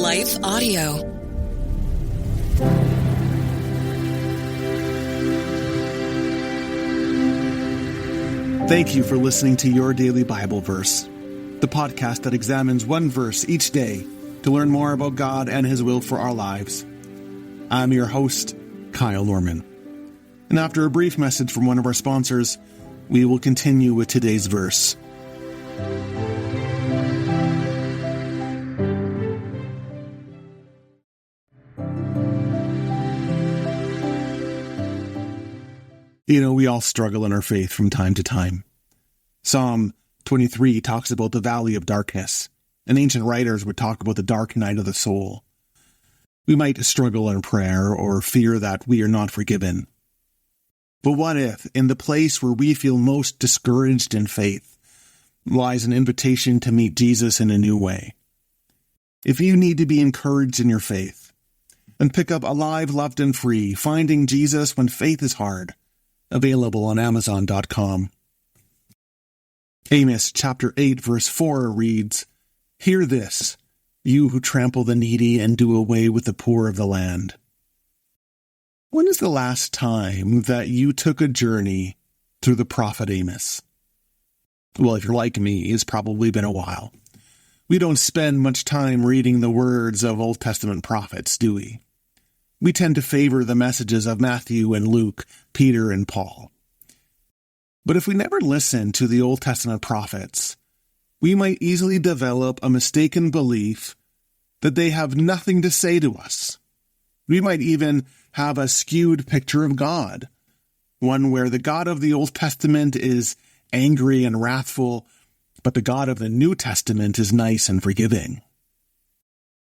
Life Audio. Thank you for listening to Your Daily Bible Verse, the podcast that examines one verse each day to learn more about God and His will for our lives. I'm your host, Kyle Norman. And after a brief message from one of our sponsors, we will continue with today's verse. We all struggle in our faith from time to time. Psalm 23 talks about the valley of darkness, and ancient writers would talk about the dark night of the soul. We might struggle in prayer or fear that we are not forgiven. But what if, in the place where we feel most discouraged in faith, lies an invitation to meet Jesus in a new way? If you need to be encouraged in your faith, then pick up Alive, Loved, and Free, Finding Jesus When Faith is Hard, available on Amazon.com. Amos chapter 8 verse 4 reads, "Hear this, you who trample the needy and do away with the poor of the land." When is the last time that you took a journey through the prophet Amos? Well, if you're like me, it's probably been a while. We don't spend much time reading the words of Old Testament prophets, do we? We tend to favor the messages of Matthew and Luke, Peter and Paul. But if we never listen to the Old Testament prophets, we might easily develop a mistaken belief that they have nothing to say to us. We might even have a skewed picture of God, one where the God of the Old Testament is angry and wrathful, but the God of the New Testament is nice and forgiving.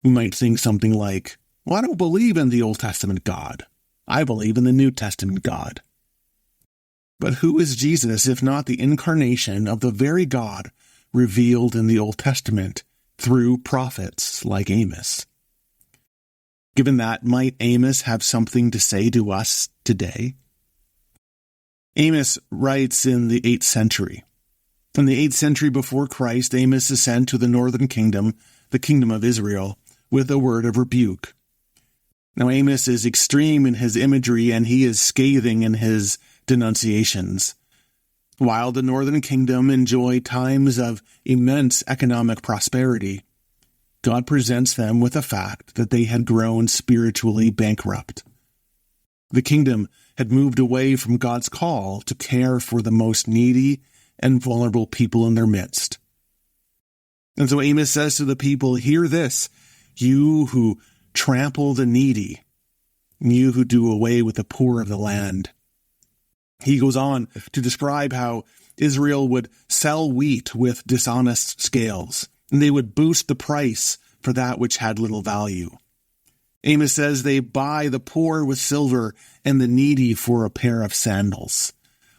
We might think something like, "Well, I don't believe in the Old Testament God. I believe in the New Testament God." But who is Jesus if not the incarnation of the very God revealed in the Old Testament through prophets like Amos? Given that, might Amos have something to say to us today? Amos writes in the 8th century. In the 8th century before Christ, Amos is sent to the northern kingdom, the kingdom of Israel, with a word of rebuke. Now, Amos is extreme in his imagery and he is scathing in his denunciations. While the northern kingdom enjoyed times of immense economic prosperity, God presents them with the fact that they had grown spiritually bankrupt. The kingdom had moved away from God's call to care for the most needy and vulnerable people in their midst. And so Amos says to the people, "Hear this, you who trample the needy, you who do away with the poor of the land." He goes on to describe how Israel would sell wheat with dishonest scales, and they would boost the price for that which had little value. Amos says they buy the poor with silver and the needy for a pair of sandals.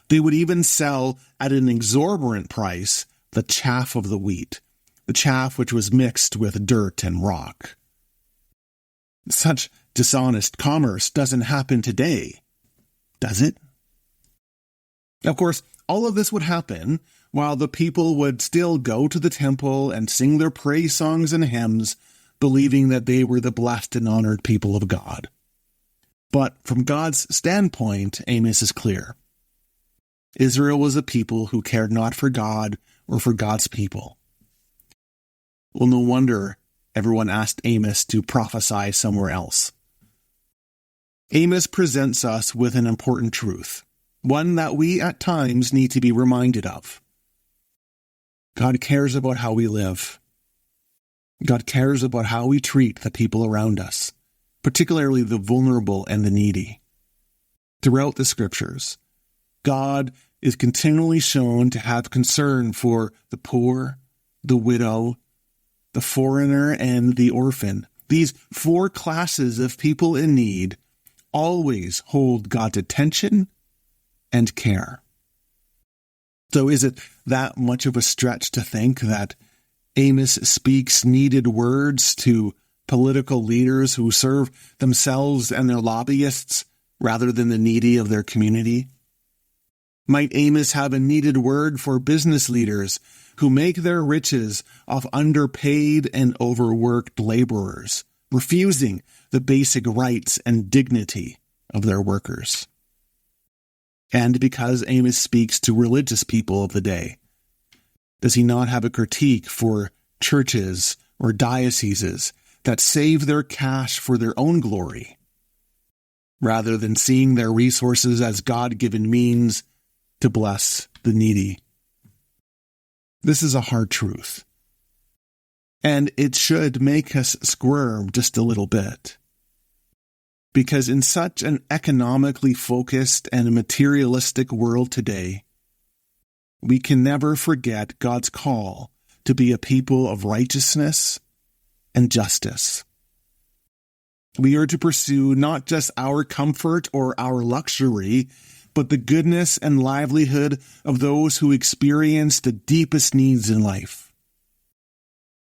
They would even sell at an exorbitant price the chaff of the wheat, the chaff which was mixed with dirt and rock. Such dishonest commerce doesn't happen today, does it? Of course, all of this would happen while the people would still go to the temple and sing their praise songs and hymns, believing that they were the blessed and honored people of God. But from God's standpoint, Amos is clear. Israel was a people who cared not for God or for God's people. Well, no wonder everyone asked Amos to prophesy somewhere else. Amos presents us with an important truth, one that we at times need to be reminded of. God cares about how we live. God cares about how we treat the people around us, particularly the vulnerable and the needy. Throughout the scriptures, God is continually shown to have concern for the poor, the widow, the foreigner, and the orphan. These 4 classes of people in need always hold God's attention and care. So is it that much of a stretch to think that Amos speaks needed words to political leaders who serve themselves and their lobbyists rather than the needy of their community? Might Amos have a needed word for business leaders who make their riches off underpaid and overworked laborers refusing the basic rights and dignity of their workers. And because Amos speaks to religious people of the day, does he not have a critique for churches or dioceses that save their cash for their own glory, rather than seeing their resources as God-given means to bless the needy? This is a hard truth, and it should make us squirm just a little bit. Because in such an economically focused and materialistic world today, we can never forget God's call to be a people of righteousness and justice. We are to pursue not just our comfort or our luxury, but the goodness and livelihood of those who experience the deepest needs in life.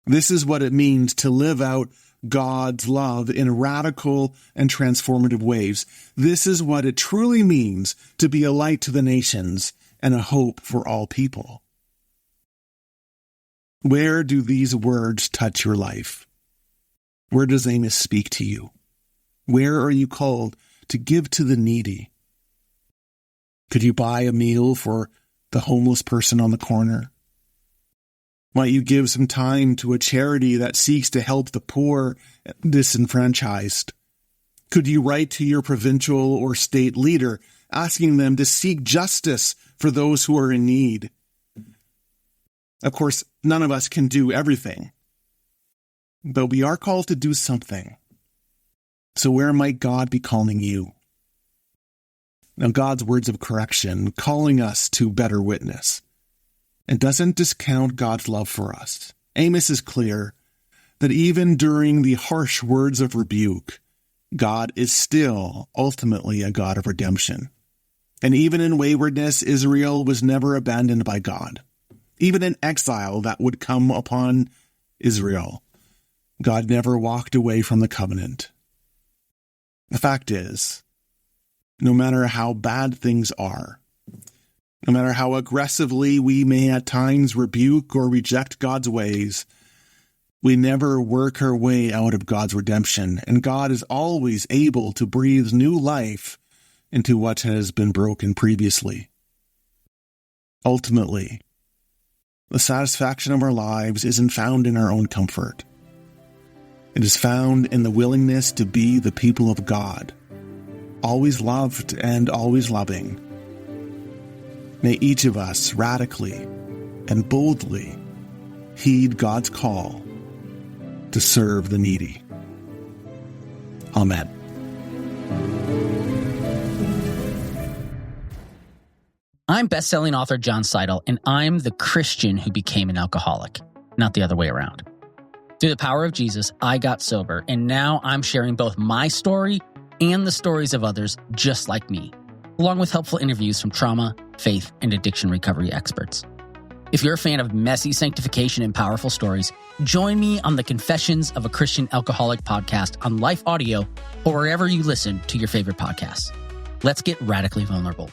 This is what it means to live out God's love in radical and transformative ways. This is what it truly means to be a light to the nations and a hope for all people. Where do these words touch your life? Where does Amos speak to you? Where are you called to give to the needy? Could you buy a meal for the homeless person on the corner? Might you give some time to a charity that seeks to help the poor and disenfranchised? Could you write to your provincial or state leader asking them to seek justice for those who are in need? Of course, none of us can do everything, but we are called to do something. So where might God be calling you? Now, God's words of correction, calling us to better witness, and doesn't discount God's love for us. Amos is clear that even during the harsh words of rebuke, God is still ultimately a God of redemption. And even in waywardness, Israel was never abandoned by God. Even in exile that would come upon Israel, God never walked away from the covenant. The fact is, no matter how bad things are, no matter how aggressively we may at times rebuke or reject God's ways, we never work our way out of God's redemption, and God is always able to breathe new life into what has been broken previously. Ultimately, the satisfaction of our lives isn't found in our own comfort. It is found in the willingness to be the people of God, always loved and always loving. May each of us radically and boldly heed God's call to serve the needy. Amen. I'm best-selling author John Seidel, and I'm the Christian who became an alcoholic, not the other way around. Through the power of Jesus, I got sober, and now I'm sharing both my story and the stories of others just like me, along with helpful interviews from trauma, faith, and addiction recovery experts. If you're a fan of messy sanctification and powerful stories, join me on the Confessions of a Christian Alcoholic podcast on Life Audio or wherever you listen to your favorite podcasts. Let's get radically vulnerable.